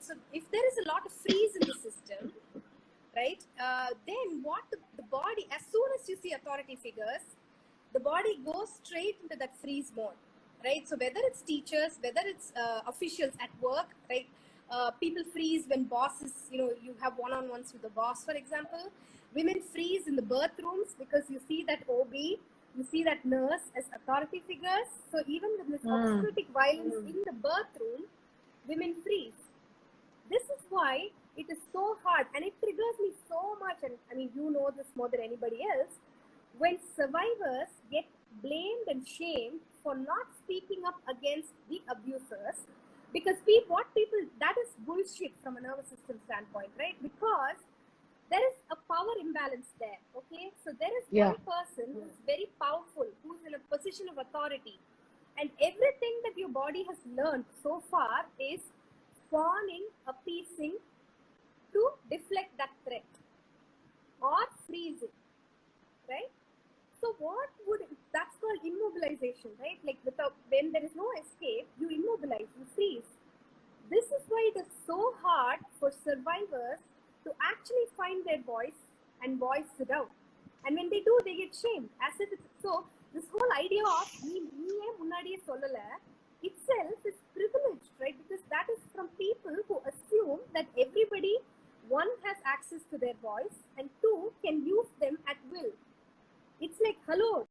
So if there is a lot of freeze in the system, right, then what the body, as soon as you see authority figures, the body goes straight into that freeze mode, right? So whether it's teachers, whether it's officials at work, right? People freeze when bosses, you have one-on-ones with the boss, for example. Women freeze in the birth rooms because you see that OB, you see that nurse as authority figures. So even with this obstetric violence in the birth room, women freeze. This is why it is so hard, and it triggers me so much. And I mean, you know this more than anybody else. When survivors get blamed and shamed for not speaking up against the abusers, because that is bullshit from a nervous system standpoint, right? Because there is a power imbalance there, okay? So there is one person who's very powerful, who's in a position of authority, and everything that your body has learned so far is fawning, appeasing to deflect that threat or freezing, right? So that's called immobilization, right? Like when there is no escape, you immobilize, you freeze. This is why it is so hard for survivors to actually find their voice and voice it out. And when they do, they get shamed. As if it's so. This whole idea of itself is privileged, right? Because that is from people who assume that everybody, one, has access to their voice, and two, can use them at will. It's like, hello,